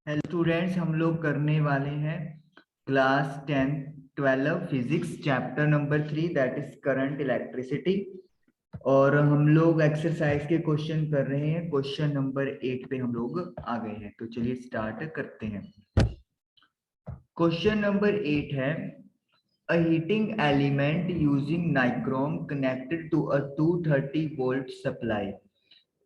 Hello students, हम लोग करने वाले हैं class 10-12 physics chapter number 3 that is current electricity. और हम लोग एक्सरसाइज के क्वेश्चन कर रहे हैं। क्वेश्चन नंबर 8 पे हम लोग आ गए हैं, तो चलिए स्टार्ट करते हैं। क्वेश्चन नंबर 8 है a heating element using nichrome connected to a 230 volt supply.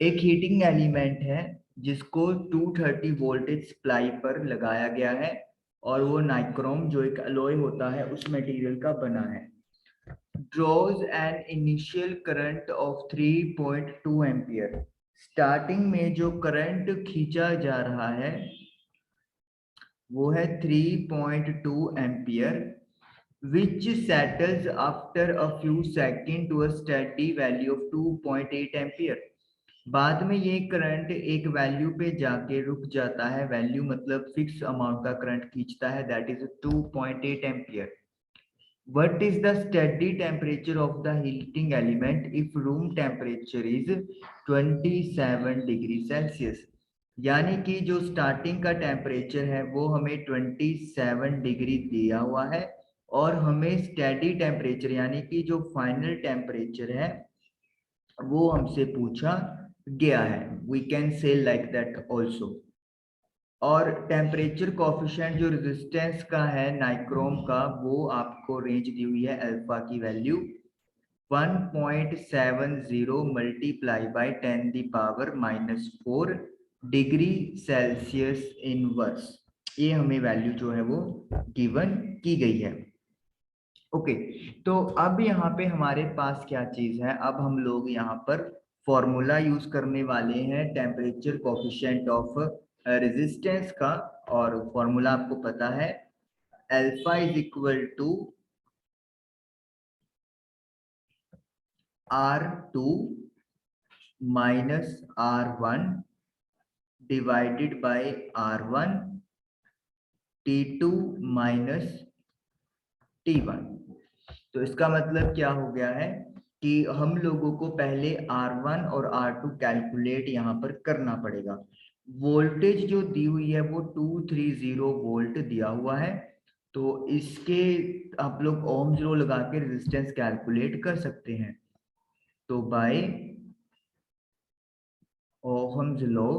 एक हीटिंग एलिमेंट है जिसको 230 वोल्टेज सप्लाई पर लगाया गया है और वो नाइक्रोम जो एक अलॉय होता है उस मटेरियल का बना है। Draws an initial current of 3.2 ampere. Starting में जो करंट खींचा जा रहा है वो है 3.2 ampere which settles after a few seconds to a steady value of 2.8 ampere. बाद में ये करंट एक वैल्यू पे जाके रुक जाता है। वैल्यू मतलब फिक्स अमाउंट का करंट खींचता है, that is 2.8 ampere. What is the steady temperature of the heating element if room temperature is 27 degree Celsius. यानी कि जो स्टार्टिंग का टेम्परेचर है वो हमें 27 डिग्री दिया हुआ है और हमें स्टेडी टेम्परेचर यानी कि जो फाइनल टेम्परेचर है वो हमसे पूछा गया है। We can say like that also. और टेम्परेचर कोफिशिएंट जो रेजिस्टेंस का है नाइक्रोम का वो आपको रेंज दी हुई है अल्फा की value 1.70 multiply by 10 the power -4 degree Celsius inverse. ये हमें वैल्यू जो है वो गिवन की गई है। ओके, तो अब यहाँ पे हमारे पास क्या चीज है, अब हम लोग यहाँ पर फॉर्मूला यूज करने वाले हैं टेम्परेचर कोफिशिएंट ऑफ रेजिस्टेंस का। और फॉर्मूला आपको पता है alpha is equal to R2 minus R1 divided by R1 T2 minus T1। तो इसका मतलब क्या हो गया है कि हम लोगों को पहले R1 और R2 कैलकुलेट यहाँ पर करना पड़ेगा। वोल्टेज जो दी हुई है वो 230 वोल्ट दिया हुआ है, तो इसके आप लोग ओम्स लॉ लगा के रेजिस्टेंस कैलकुलेट कर सकते हैं। तो बाय ओहम्स लॉ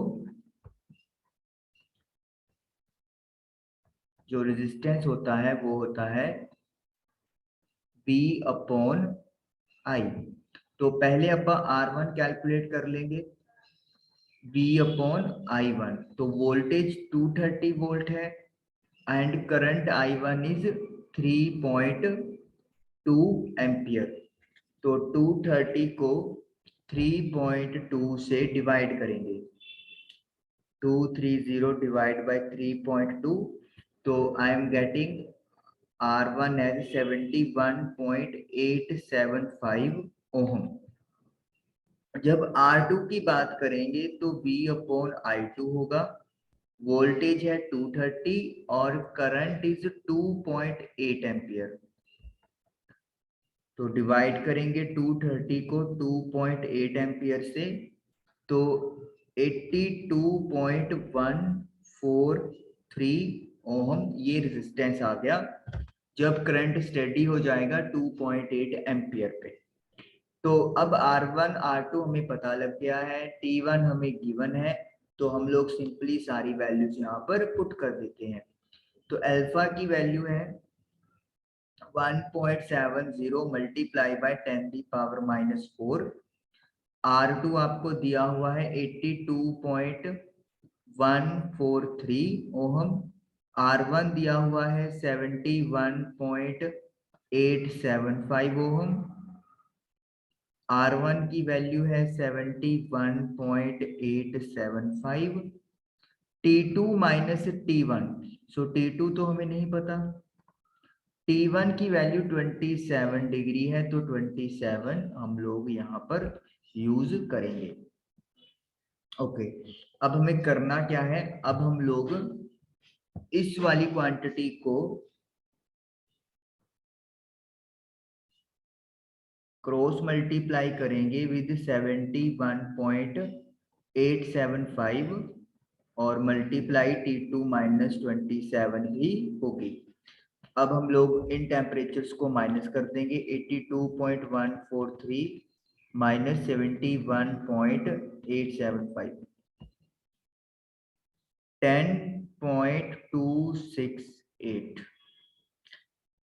जो रेजिस्टेंस होता है वो होता है V अपॉन I। तो पहले अपन R1 कैलकुलेट कर लेंगे, V अपॉन I1। तो वोल्टेज 230 वोल्ट है and current I1 is 3.2 ampere. तो 230 को 3.2 से डिवाइड करेंगे, 230 डिवाइड बाय 3.2, तो I am getting R1 as 71.875 ohm. जब R2 की बात करेंगे तो V अपॉन I2 होगा। वोल्टेज है 230 और करंट इज 2.8 एम्पियर। तो डिवाइड करेंगे 230 को 2.8 एम्पियर से, तो 82.143 ओम ये रेजिस्टेंस आ गया जब करंट स्टेडी हो जाएगा 2.8 एम्पियर पे। तो अब R1 R2 हमें पता लग गया है, T1 हमें गिवन है, तो हम लोग सिंपली सारी वैल्यूज यहाँ पर पुट कर देते हैं। तो अल्फा की वैल्यू है 1.70 multiply by 10 the power -4। R2 आपको दिया हुआ है 82.143 ओहम। R1 दिया हुआ है 71.875 ओहम। R1 की वैल्यू है 71.875। T2 माइनस T1, सो T2 तो हमें नहीं पता। T1 की वैल्यू 27 डिग्री है, तो 27 हम लोग यहाँ पर यूज करेंगे। ओके, अब हमें करना क्या है, अब हम लोग इस वाली क्वांटिटी को क्रॉस मल्टीप्लाई करेंगे विद 71.875 और मल्टीप्लाई T2 माइनस 27 भी होगी। अब हम लोग इन टेम्परेचर्स को माइनस कर देंगे। 82.143 माइनस 71.875, 10.268।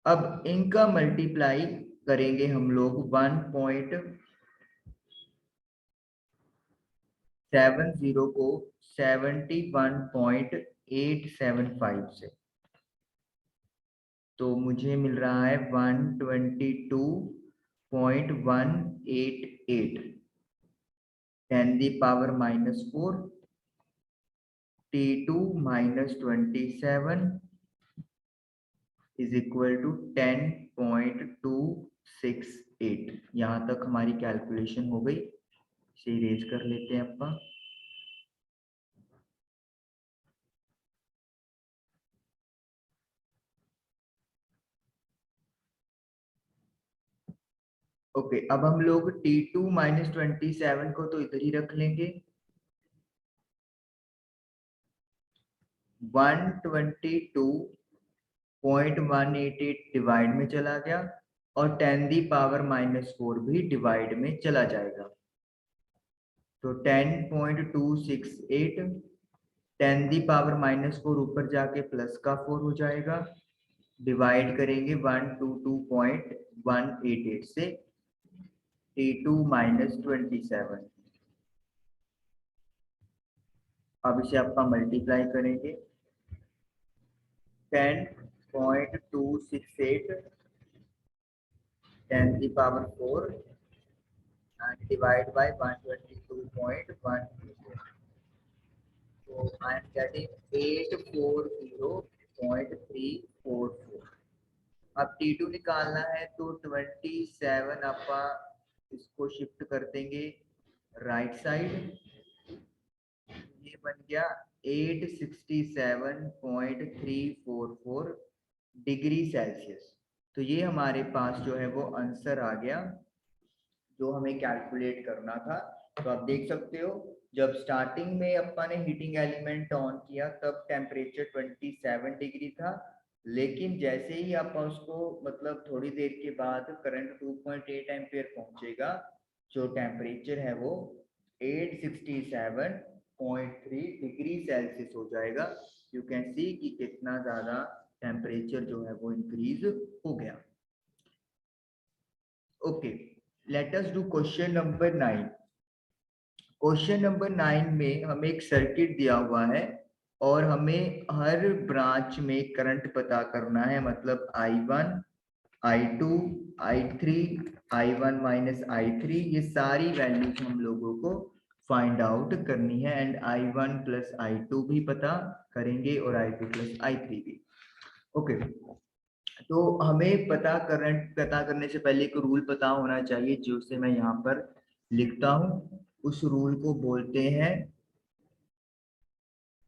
अब इनका मल्टीप्लाई करेंगे हम लोग 1.70 को 71.875 से, तो मुझे मिल रहा है 122.188 10⁻⁻⁴ T2 minus 27 is equal to 10.268। यहाँ तक हमारी कैलकुलेशन हो गई। इसे इरेज कर लेते हैं अपना। ओके, अब हम लोग T2 माइनस 27 को तो इधर ही रख लेंगे। 122.188 डिवाइड में चला गया और 10⁻⁻⁴ भी डिवाइड में चला जाएगा, तो 10.268 10⁻⁻⁴ ऊपर जाके प्लस का 4 हो जाएगा। डिवाइड करेंगे 122.188 से T2 माइनस 27। अब इसे आपका मल्टीप्लाई करेंगे 10.268 10⁻⁴ and divide by 122.188. So I am getting 840.344. अब T2 निकालना है तो 27 अपा इसको शिफ्ट कर देंगे राइट साइड, ये बन गया 867.344 डिग्री सेल्सियस। तो ये हमारे पास जो है वो आंसर आ गया जो हमें कैलकुलेट करना था। तो आप देख सकते हो जब स्टार्टिंग में अपन ने हीटिंग एलिमेंट ऑन किया तब टेम्परेचर 27 डिग्री था, लेकिन जैसे ही आप उसको मतलब थोड़ी देर के बाद करंट 2.8 एम्पियर पहुंचेगा, जो टेम्परेचर है वो 867.3 डिग्री सेल्सियस हो जाएगा। यू कैन सी कि कितना ज्यादा टेम्परेचर जो है वो इंक्रीज हो गया। Okay, let us do question number 9। Question number 9 में हमें एक सर्किट दिया हुआ है और हमें हर ब्रांच में करंट पता करना है, मतलब I1, I2, I3, I1 minus I3, ये सारी वैल्यूज हम लोगों को फाइंड आउट करनी है। एंड I1 प्लस I2 भी पता करेंगे और I2 प्लस I3 भी। ओके, तो हमें करंट पता करने से पहले एक रूल पता होना चाहिए जो से मैं यहाँ पर लिखता हूँ। उस रूल को बोलते हैं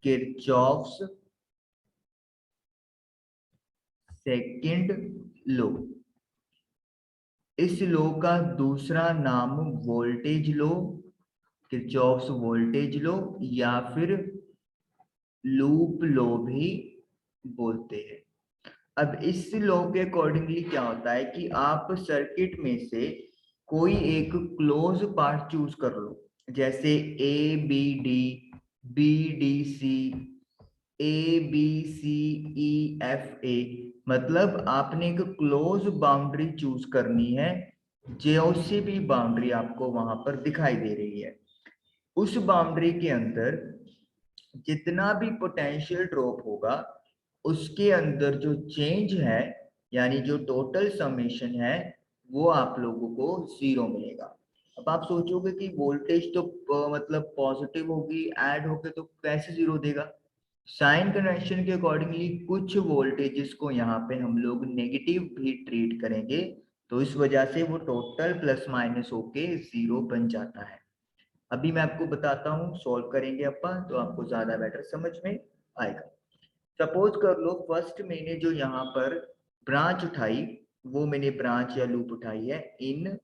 किरचॉफ्स सेकंड लॉ। इस लॉ का दूसरा नाम voltage law, Kirchhoff's voltage law या फिर लूप लॉ भी बोलते हैं। अब इस लॉ के अकॉर्डिंगली क्या होता है कि आप सर्किट में से कोई एक क्लोज पार्ट चूज कर लो, जैसे A B D, B D C, A B C E F A, मतलब आपने एक क्लोज बाउंड्री चूज करनी है जो सी भी बाउंड्री आपको वहां पर दिखाई दे रही है। उस बाउंड्री के अंदर जितना भी पोटेंशियल ड्रॉप होगा उसके अंदर जो चेंज है यानी जो टोटल समेशन है वो आप लोगों को 0 मिलेगा। अब आप सोचोगे कि वोल्टेज तो मतलब पॉजिटिव होगी, ऐड होके तो कैसे 0 देगा। साइन कन्वेंशन के अकॉर्डिंगली कुछ वोल्टेजेस को यहाँ पे हम लोग नेगेटिव भी ट्रीट करेंगे, तो इस वजह से वो टोटल प्लस माइनस होके 0 बन जाता है। अभी मैं आपको बताता हूँ, सॉल्व करेंगे अपन तो आपको ज्यादा बेटर समझ में आएगा। सपोज कर लो फर्स्ट मैंने जो यहाँ पर ब्रांच उठाई वो मैंने ब्रांच या लूप उठाई है in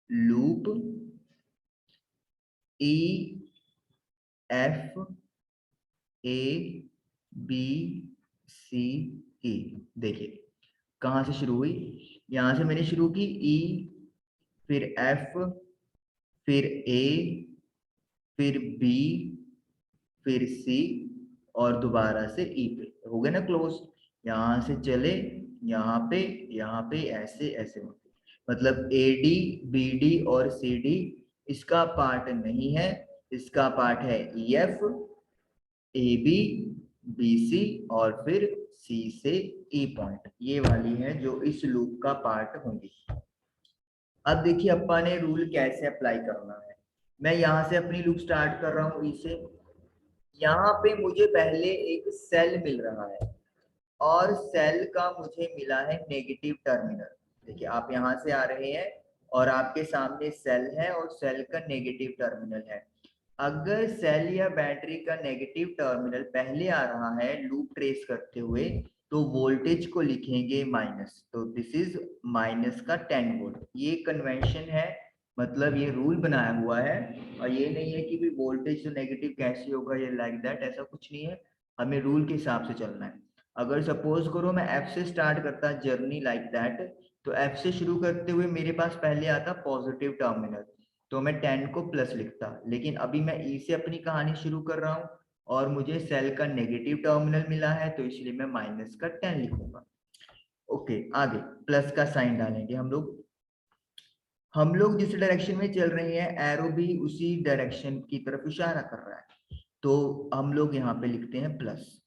loop E F A B C E। देखिए कहाँ से शुरू हुई, यहाँ से मैंने शुरू की E, फिर F, फिर A, फिर B, फिर C और दोबारा से E पे। हो गया ना क्लोज। यहाँ से चले यहाँ पे ऐसे ऐसे होते, मतलब AD BD और CD इसका पार्ट नहीं है, इसका पार्ट है EF AB BC और फिर C से E पॉइंट, ये वाली है जो इस लूप का पार्ट होंगी। अब देखिए अपा ने रूल कैसे अप्लाई करना है। मैं यहाँ से अपनी लूप स्टार्ट कर रहा हूँ, इसे यहाँ पे मुझे पहले एक सेल मिल रहा है और सेल का मुझे मिला है नेगेटिव टर्मिनल। देखिए आप यहाँ से आ रहे हैं और आपके सामने सेल है और सेल का नेगेटिव टर्मिनल है। अगर सेल या बैटरी का नेगेटिव टर्मिनल पहले आ रहा है लूप ट्रेस करते हुए, तो वोल्टेज को लिखेंगे माइनस। तो दिस इज माइनस का 10 वोल्ट। ये कन्वेंशन है, मतलब ये रूल बनाया हुआ है। और ये नहीं है कि भी वोल्टेज तो नेगेटिव कैसे होगा, ये लाइक दैट, ऐसा कुछ नहीं है। हमें रूल के हिसाब से चलना है। अगर सपोज करो मैं एफ से स्टार्ट करता जर्नी लाइक दैट, तो एफ से शुरू करते हुए मेरे पास पहले आता पॉजिटिव टर्मिनल, तो मैं 10 को प्लस लिखता। लेकिन अभी मैं ई से अपनी कहानी शुरू कर रहा हूँ और मुझे सेल का नेगेटिव टर्मिनल मिला है, तो इसलिए मैं माइनस का 10 लिखूंगा। ओके, आगे प्लस का साइन डालेंगे हम लोग जिस डायरेक्शन में चल रहे हैं एरो भी उसी डायरेक्शन की तरफ इशारा कर रहा है, तो हम लोग यहाँ पे लिखते हैं प्लस।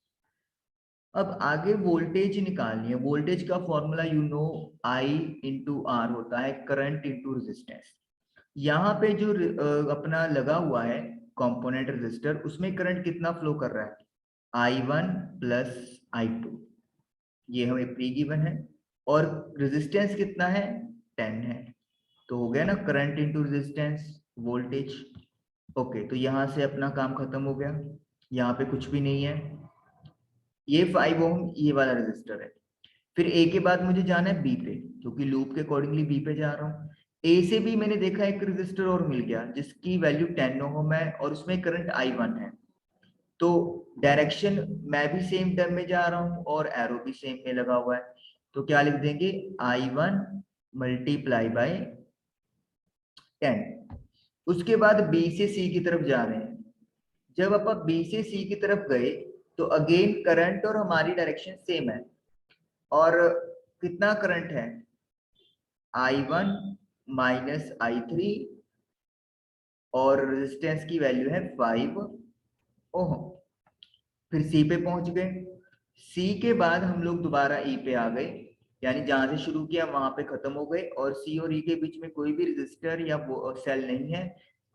अब आगे वोल्टेज निकालनी है। वोल्टेज का formula you know, I into R होता है करंट इंटू रेजिस्टेंस। यहाँ पे जो अपना लगा हुआ है कंपोनेंट रेजिस्टर, उसमें करंट कितना फ्लो कर रहा है, I1 प्लस I2, ये हमें प्री गिवन है। और रेजिस्टेंस कितना है, 10 है। तो हो गया ना current into resistance voltage. Okay, तो यहाँ से अपना काम खत्म हो गया, यहाँ पे कुछ भी नहीं है। ये 5 ओम ये वाला रेजिस्टर है। फिर ए के बाद मुझे जाना है बी पे, क्योंकि लूप के अकॉर्डिंगली बी पे जा रहा हूँ। ए से भी मैंने देखा एक रेजिस्टर और मिल गया जिसकी वैल्यू 10 ओम है और उसमें करंट I1 है। तो डायरेक्शन मैं भी सेम टर्म में जा रहा हूँ और एरो भी सेम में लगा हुआ है, तो क्या लिख देंगे I1 मल्टीप्लाई बाय 10। उसके बाद बी से सी की तरफ जा रहे हैं। जब अपन बी से सी की तरफ गए तो अगेन करंट और हमारी डायरेक्शन सेम है। और कितना करंट है, I1 माइनस I3 और रेजिस्टेंस की वैल्यू है 5 ओम। फिर सी पे पहुंच गए। सी के बाद हम लोग दोबारा ई पे आ गए, यानी जहां से शुरू किया वहां पे खत्म हो गए। और सी और ई के बीच में कोई भी रेजिस्टर या सेल नहीं है,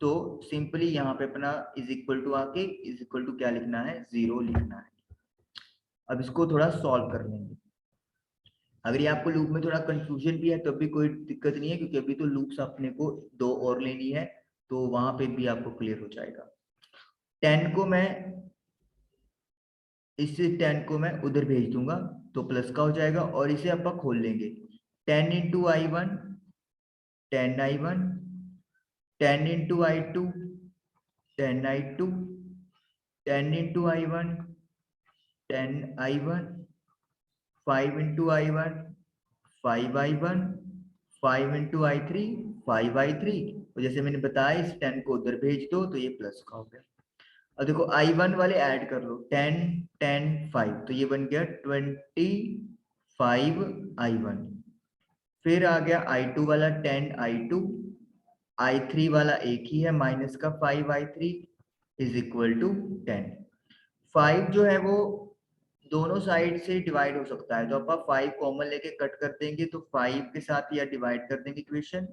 तो सिंपली यहाँ पे अपना इज इक्वल टू आके इज इक्वल टू क्या लिखना है, 0 लिखना है। अब इसको थोड़ा सॉल्व कर लेंगे। अगर ये आपको लूप में थोड़ा कंफ्यूजन भी है तब भी कोई दिक्कत नहीं है, क्योंकि अभी तो लूप्स अपने को 2 और लेनी है, तो वहां पे भी आपको क्लियर हो जाएगा। 10 को मैं इस 10 को मैं उधर भेज दूंगा तो प्लस का हो जाएगा, और इसे अपन खोल लेंगे। 10 into I1 10I1, 10 into I2 10I2, 10 into I1 10I1, 5 into I1 5I1, 5 into I3 5I3। तो जैसे मैंने बताया इस 10 को उधर भेज दो तो ये प्लस का हो गया। अब देखो I1 वाले ऐड कर लो, 10 10 5, तो ये बन गया 25 I1। फिर आ गया I2 वाला 10 I2, I3 वाला एक ही है माइनस का 5 I3 इज इक्वल टू 10। 5 जो है वो दोनों साइड से डिवाइड हो सकता है, तो अपन 5 कॉमन लेके कट कर देंगे तो 5 के साथ या डिवाइड कर देंगे इक्वेशन।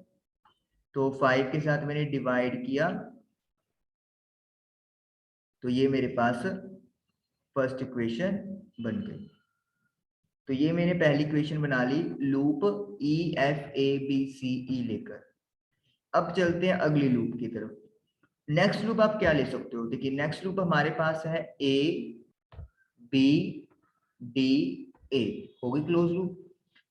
तो 5 के साथ मैंने डिवाइड किया तो ये मेरे पास फर्स्ट इक्वेशन बन गई। तो ये मैंने पहली इक्वेशन बना ली loop E F A B C E लेकर। अब चलते हैं अगली लूप की तरफ। नेक्स्ट लूप आप क्या ले सकते हो, देखिए नेक्स्ट लूप हमारे पास है ए बी डी ए, हो गई क्लोज लूप।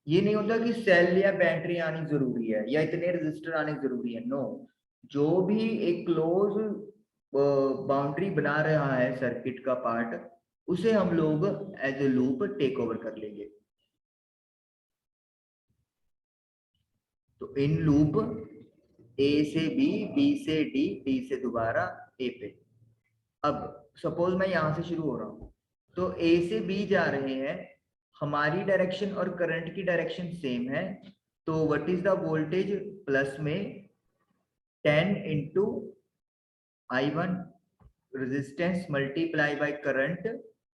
ये नहीं होता कि सेल या बैटरी आनी जरूरी है या इतने रजिस्टर आने जरूरी है, नो। जो भी एक क्लोज बाउंड्री बना रहा है सर्किट का पार्ट, उसे हम लोग as a loop take over कर लेंगे। तो इन लूप ए से बी से डी से दोबारा ए पे। अब सपोज मैं यहां से शुरू हो रहा हूं, तो ए से बी जा रहे हैं, हमारी डायरेक्शन और करंट की डायरेक्शन सेम है, तो what is the voltage, plus में 10 into I1 resistance multiply by current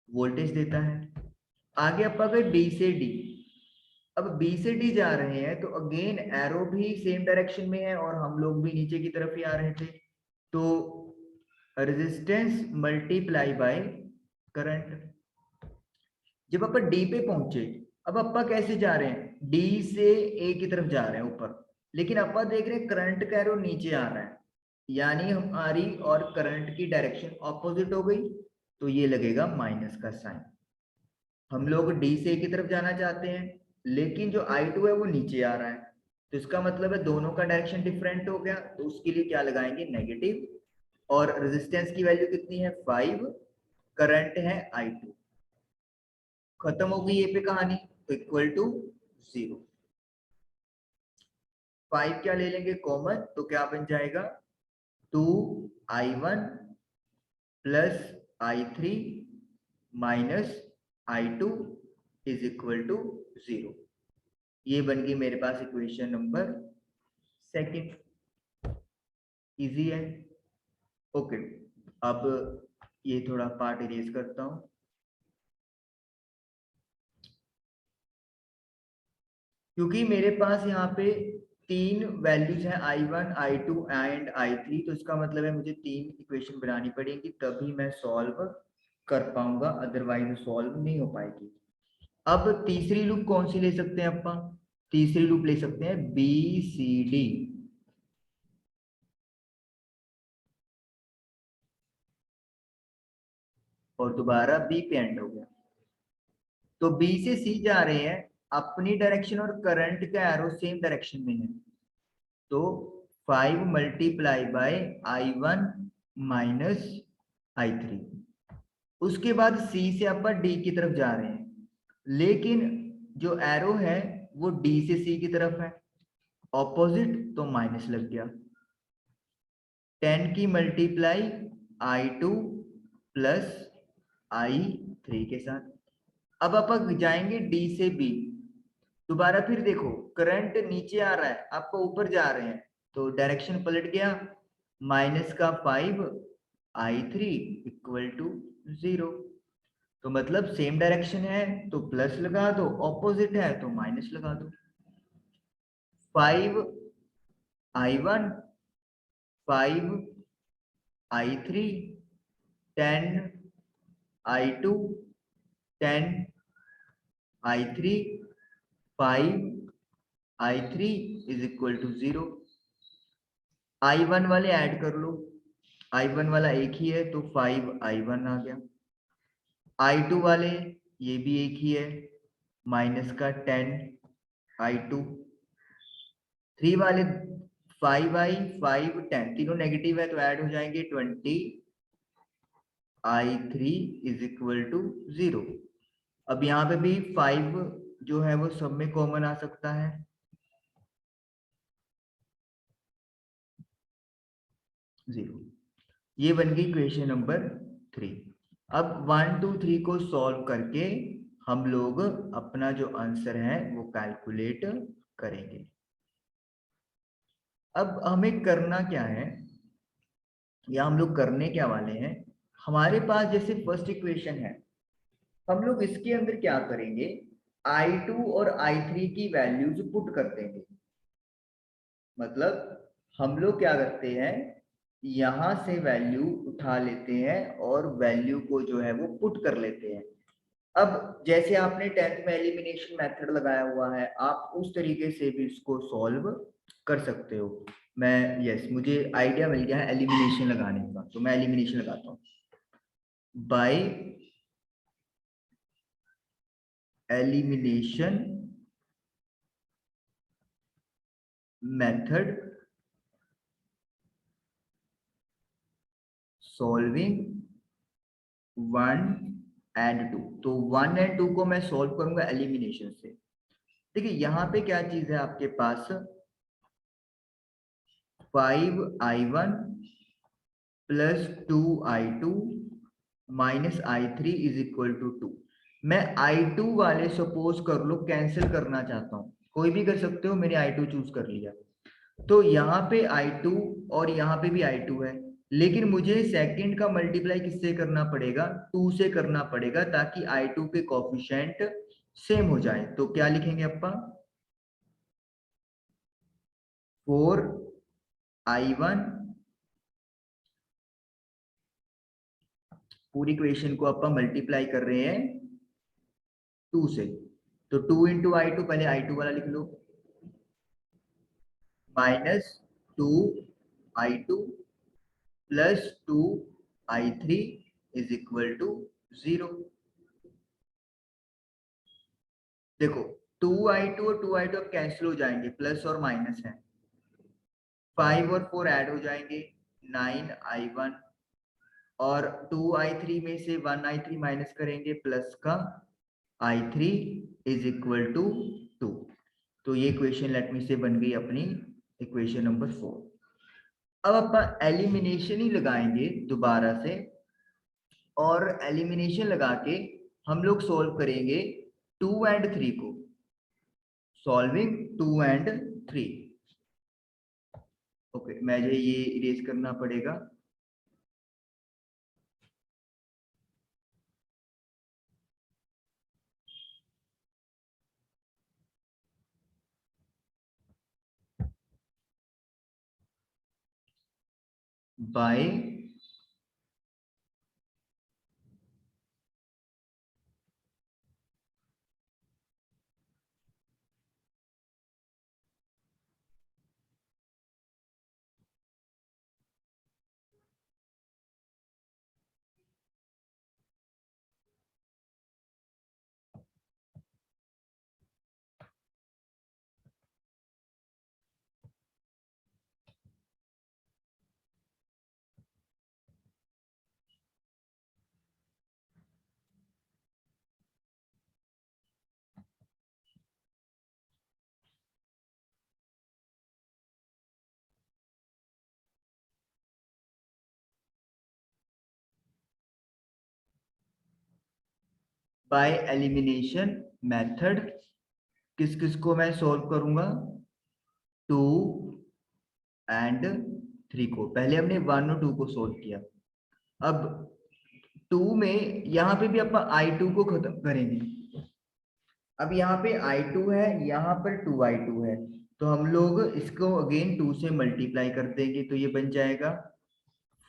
voltage देता है। आगे आप अगर डी से डी, अब बी से डी जा रहे हैं तो अगेन एरो भी सेम डायरेक्शन में है और हम लोग भी नीचे की तरफ ही आ रहे थे, तो रेजिस्टेंस मल्टीप्लाई बाय करंट। जब अपन डी पे पहुंचे, अब अपन कैसे जा रहे हैं, डी से ए की तरफ जा रहे हैं ऊपर, लेकिन अपन देख रहे हैं करंट का एरो नीचे आ रहा है, यानी हमारी और करंट की डायरेक्शन ऑपोजिट हो गई, तो ये लगेगा माइनस का साइन। हम लोग डी से ए की तरफ जाना चाहते हैं, लेकिन जो I2 है वो नीचे आ रहा है, तो इसका मतलब है दोनों का डायरेक्शन डिफरेंट हो गया, तो उसके लिए क्या लगाएंगे, नेगेटिव। और रेजिस्टेंस की वैल्यू कितनी है, 5, करंट है I2। खत्म हो गई ये पे कहानी, तो इक्वल टू 0। 5 क्या ले लेंगे कॉमन, तो क्या बन जाएगा, 2I1 plus I3 minus I2 is equal to 0। ये बन गई मेरे पास इक्वेशन नंबर सेकंड। इजी है। ओके, अब ये थोड़ा पार्ट इरेज करता हूं, क्योंकि मेरे पास यहाँ पे 3 वैल्यूज हैं, I1 I2 एंड I3, तो इसका मतलब है मुझे 3 इक्वेशन बनानी पड़ेगी, तभी मैं सॉल्व कर पाऊंगा, अदरवाइज सॉल्व नहीं हो पाएगी। अब तीसरी लूप कौन सी ले सकते हैं अपन, तीसरी लूप ले सकते हैं BCD, और दोबारा B पे एंड हो गया। तो B से C जा रहे हैं, अपनी डायरेक्शन और करंट का एरो सेम डायरेक्शन में है, तो 5 multiply by I1 minus I3। उसके बाद C से अपन D की तरफ जा रहे हैं, लेकिन जो एरो है वो D से C की तरफ है, ऑपोजिट, तो माइनस लग गया। 10 की मल्टीप्लाई I2 प्लस I3 के साथ। अब अपन जाएंगे D से B, दोबारा फिर देखो करंट नीचे आ रहा है, आपको ऊपर जा रहे हैं, तो डायरेक्शन पलट गया, माइनस का 5I3 इक्वल टू 0। तो मतलब सेम डायरेक्शन है तो प्लस लगा दो, ऑपोजिट है तो माइनस लगा दो। 5I1 5I3 10I2 10I3 5I3 is equal to 0। I1 वाले ऐड कर लो, I1 वाला एक ही है तो 5I1 आ गया। I2 वाले ये भी एक ही है, माइनस का 10I2। 3 वाले 5I 5 10, तीनों नेगेटिव है तो ऐड हो जाएंगे 20I3 इज इक्वल टू 0। अब यहाँ पे भी 5 जो है वो सब में कॉमन आ सकता है, 0। ये बन गई क्वेश्चन नंबर 3। अब 1 2 3 को सॉल्व करके हम लोग अपना जो आंसर है वो कैलकुलेट करेंगे। अब हमें करना क्या है, या हम लोग करने क्या वाले हैं, हमारे पास जैसे फर्स्ट इक्वेशन है, हम लोग इसके अंदर क्या करेंगे, I2 और I3 की वैल्यूज पुट कर देंगे। मतलब हम लोग क्या करते हैं, यहां से वैल्यू उठा लेते हैं और वैल्यू को जो है वो पुट कर लेते हैं। अब जैसे आपने 10th में एलिमिनेशन मेथड लगाया हुआ है, आप उस तरीके से भी इसको सॉल्व कर सकते हो। मैं मुझे आइडिया मिल गया है एलिमिनेशन लगाने का, तो मैं एलिमिनेशन लगाता हूँ। By elimination method solving 1 and 2। तो 1 एंड 2 को मैं सॉल्व करूंगा एलिमिनेशन से। देखिए यहाँ पे क्या चीज है आपके पास, 5i1 plus 2i2 minus i3 is equal to 2। मैं i2 वाले सपोज कर लो कैंसिल करना चाहता हूँ, कोई भी कर सकते हो, मैंने i2 चूज कर लिया। तो यहाँ पे i2 और यहाँ पे भी i2 है, लेकिन मुझे सेकंड का मल्टीप्लाई किससे करना पड़ेगा, 2 से करना पड़ेगा, ताकि i2 के कोफिशिएंट सेम हो जाए। तो क्या लिखेंगे अपा, 4i1, पूरी इक्वेशन को अपन मल्टीप्लाई कर रहे हैं 2 से। तो 2 इंटू आई टू, पहले i2 वाला लिख लो, माइनस 2i2 प्लस 2i3 इज इक्वल टू 0। देखो 2i2 और 2i2 अब कैंसिल हो जाएंगे, प्लस और माइनस है, 5 और 4 ऐड हो जाएंगे, 9i1, और 2i3 में से 1i3 माइनस करेंगे, प्लस का i3 इज इक्वल टू 2। तो ये इक्वेशन लेट मी से बन गई अपनी इक्वेशन नंबर 4। अब अपन एलिमिनेशन ही लगाएंगे दोबारा से, और एलिमिनेशन लगा के हम लोग सॉल्व करेंगे 2 एंड 3 को, सॉल्विंग 2 एंड 3। ओके, मुझे ये इरेज करना पड़ेगा। बाय बाय एलिमिनेशन मेथड किस किस को मैं सॉल्व करूंगा, 2 एंड 3 को। पहले हमने 1 और 2 को सॉल्व किया, अब 2 में यहाँ पे भी अपन i2 को खत्म करेंगे। अब यहाँ पे i2 है, यहाँ पर 2i2 है, तो हम लोग इसको अगेन 2 से मल्टीप्लाई कर देंगे, तो ये बन जाएगा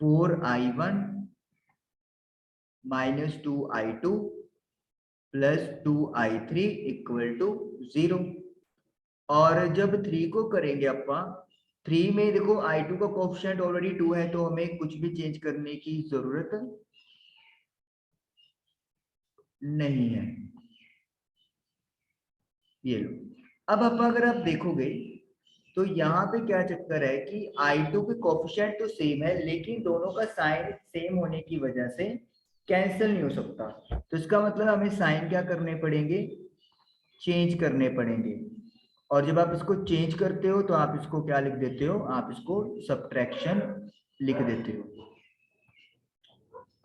4i1 माइनस 2i2 प्लस 2i3 इक्वल टू 0। और जब 3 को करेंगे अपा, 3 में देखो i2 का कोफिशिएंट ऑलरेडी 2 है, तो हमें कुछ भी चेंज करने की जरूरत नहीं है। ये लो, अब अपा अगर आप देखोगे तो यहाँ पे क्या चक्कर है कि i2 के कोफिशिएंट तो सेम है, लेकिन दोनों का साइन सेम होने की वजह से कैंसिल नहीं हो सकता। तो इसका मतलब हमें साइन क्या करने पड़ेंगे, चेंज करने पड़ेंगे। और जब आप इसको चेंज करते हो तो आप इसको क्या लिख देते हो, आप इसको सब्ट्रैक्शन लिख देते हो।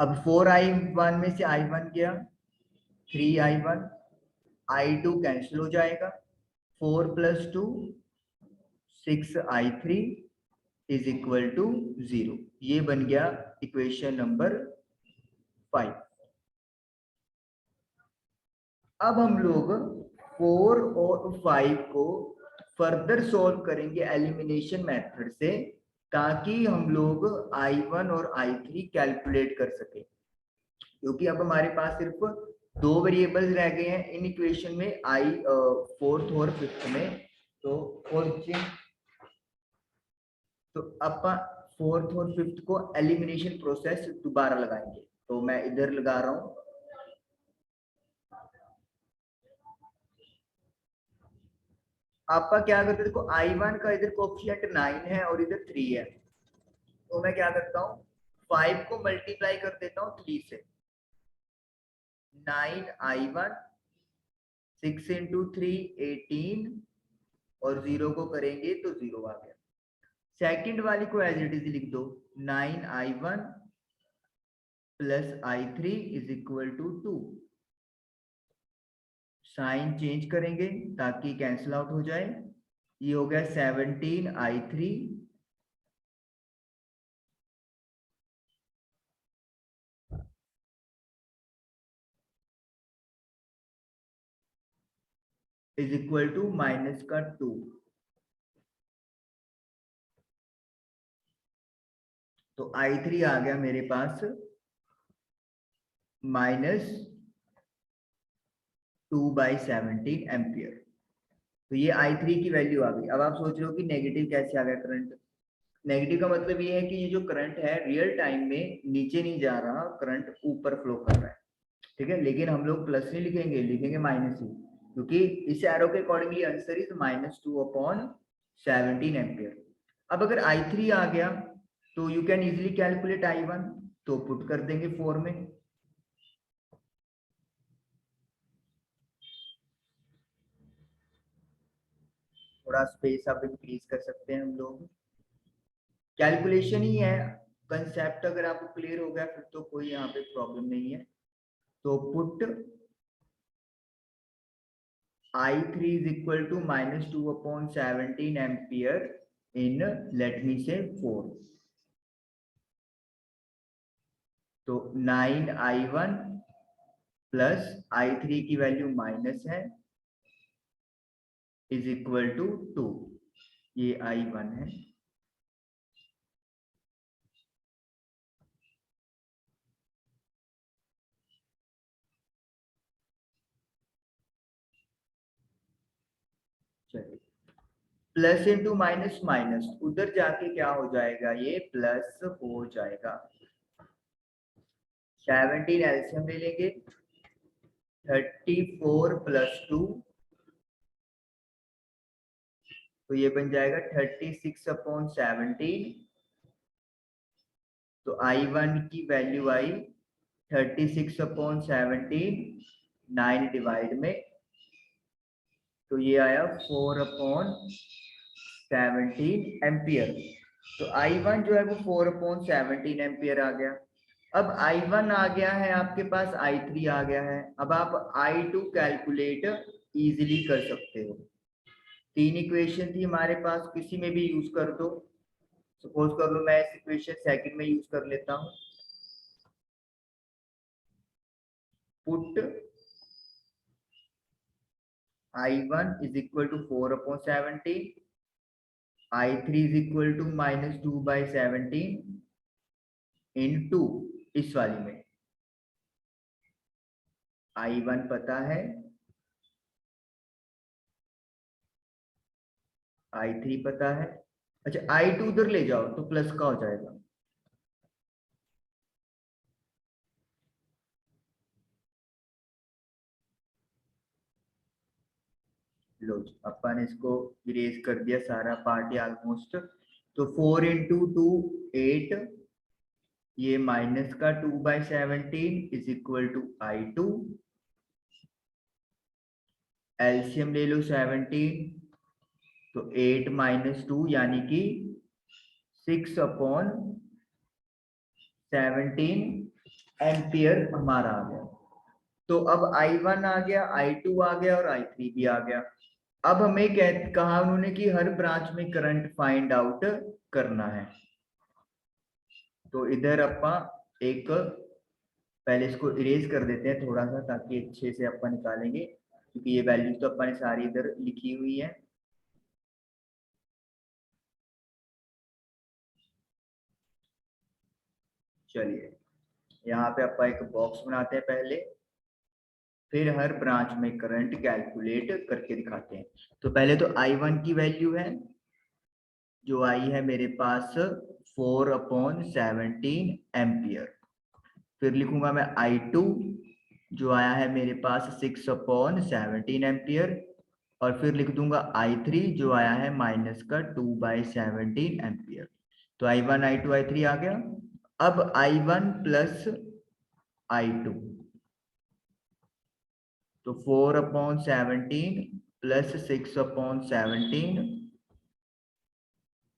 अब 4i1 में से i1 गया, 3i1, i2 कैंसिल हो जाएगा, 4 plus 2 6i3 is equal to 0। ये बन गया इक्वेशन नंबर 5। अब हम लोग 4 और 5 को फर्दर सॉल्व करेंगे एलिमिनेशन मेथड से, ताकि हम लोग i1 और i3 कैलकुलेट कर सके, क्योंकि अब हमारे पास सिर्फ 2 वेरिएबल्स रह गए हैं इन इक्वेशन में, फोर्थ और फिफ्थ में। तो तो अपन फोर्थ और फिफ्थ को एलिमिनेशन प्रोसेस दोबारा लगाएंगे, तो मैं इधर लगा रहा हूं। आपका क्या करते हैं, देखो i1 का इधर कोफिशिएंट 9 है और इधर 3 है, तो मैं क्या करता हूँ 5 को मल्टीप्लाई कर देता हूँ 3 से, 9i1, 6 इंटू 3 18, और 0 को करेंगे तो 0 आ गया। सेकंड वाली को एज इट इज लिख दो, 9i1 plus i3 is equal to 2। Sign change करेंगे ताकि कैंसिल आउट हो जाए। ये हो गया 17i3 is equal to minus का 2। तो i3 आ गया मेरे पास माइनस 2/17 एम्पियर। तो ये i3 की वैल्यू आ गई। अब आप सोच रहे हो कि नेगेटिव कैसे आ गया करंट। नेगेटिव का मतलब ये है कि ये जो करंट है रियल टाइम में नीचे नहीं जा रहा, करंट ऊपर फ्लो कर रहा है, ठीक है। लेकिन हम लोग प्लस नहीं लिखेंगे, लिखेंगे माइनस ही, क्योंकि इस एरो के अकॉर्डिंगली आंसर इज -2/17 एम्पियर। अब अगर i3 आ गया तो you can easily calculate i1, तो पुट कर देंगे 4 में। थोड़ा स्पेस आप इंक्रीज कर सकते हैं हम लोग। कैलकुलेशन ही है, कंसेप्ट अगर आपको क्लियर हो गया फिर तो कोई यहाँ पे प्रॉब्लम नहीं है। तो put i3 is equal to -2/17 ampere in, let me say 4। तो 9i1 प्लस i3 की वैल्यू माइनस है इज इक्वल टू 2। ये i1 है। चलिए, प्लस इंटू माइनस माइनस, उधर जाके क्या हो जाएगा, ये प्लस हो जाएगा। 17 एलसीएम ले लेंगे, 34 प्लस 2, तो ये बन जाएगा 36/17। तो i1 की वैल्यू आई 36/17, 9 डिवाइड में, तो ये आया 4/17 एम्पियर। तो i1 जो है वो 4/17 एम्पियर आ गया। अब i1 आ गया है आपके पास, i3 आ गया है। अब आप i2 कैलकुलेट इजीली कर सकते हो। 3 इक्वेशन थी हमारे पास, किसी में भी यूज कर दो। सपोज कर लो मैं इस इक्वेशन सेकंड में यूज कर लेता हूं। Put i1 is equal to 4/17, i3 is equal to -2/17 into इस वाली में i1 पता है, i3 पता है। अच्छा, i2 उधर ले जाओ तो प्लस का हो जाएगा। लो अपन इसको इरेज कर दिया सारा पार्ट ऑलमोस्ट। तो 4 इंटू 2 8, ये माइनस का 2/17 is equal to i2। LCM ले लो 17, तो 8 माइनस 2 यानी कि 6/17 एम्पियर हमारा आ गया। तो अब i1 आ गया, i2 आ गया और i3 भी आ गया। अब हमें कहा उन्होंने कि हर ब्रांच में करंट फाइंड आउट करना है। तो इधर अपा एक पहले इसको इरेज कर देते हैं थोड़ा सा, ताकि अच्छे से अपा निकालेंगे, क्योंकि ये वैल्यू तो अपा ने सारी इधर लिखी हुई है। चलिए, यहाँ पे अपा एक बॉक्स बनाते हैं पहले, फिर हर ब्रांच में करंट कैलकुलेट करके दिखाते हैं। तो पहले तो i1 की वैल्यू है जो आई है मेरे पास 4/17 एम्पियर। फिर लिखूंगा मैं i2 जो आया है मेरे पास 6/17 एम्पियर, और फिर लिख दूंगा i3 जो आया है माइनस का 2/17 एम्पियर। तो i1 i2 i3 आ गया। अब I1 प्लस I2, तो 4/17 प्लस 6/17,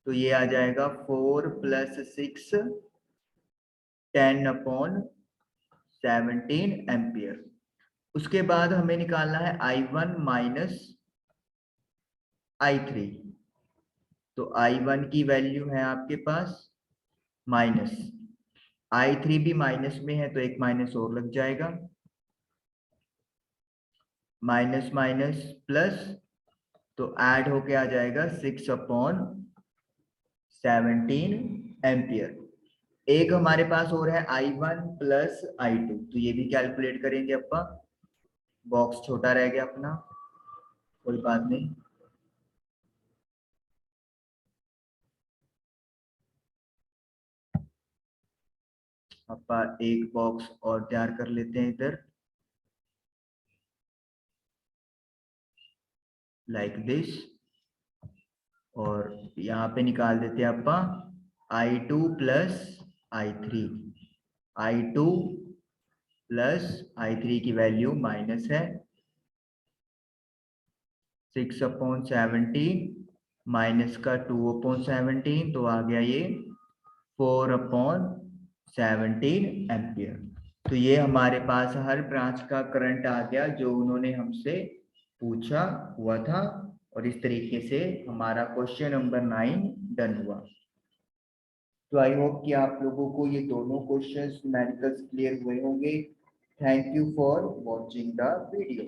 तो ये आ जाएगा 4 + 6 10/17 एम्पियर। उसके बाद हमें निकालना है I1 माइनस I3, तो I1 की वैल्यू है आपके पास माइनस, I3 भी माइनस में है तो एक माइनस और लग जाएगा, माइनस माइनस प्लस, तो ऐड होके आ जाएगा 6/17 एम्पियर। एक हमारे पास और है I1 प्लस I2, तो ये भी कैलकुलेट करेंगे अपना, बॉक्स छोटा रह गया अपना, कोई बात नहीं। अपन एक बॉक्स और तैयार कर लेते हैं इधर, लाइक दिस, और यहाँ पे निकाल देते हैं अपन I2 plus I3, I2 plus I3 की वैल्यू माइनस है 6/17 माइनस का 2/17, तो आ गया ये 4/17 एम्पियर। तो ये हमारे पास हर ब्रांच का करंट आ गया जो उन्होंने हमसे पूछा हुआ था, और इस तरीके से हमारा क्वेश्चन नंबर 9 डन हुआ। तो आई होप कि आप लोगों को ये दोनों क्वेश्चंस न्यूमेरिकल्स क्लियर हुए होंगे। Thank you for watching the video.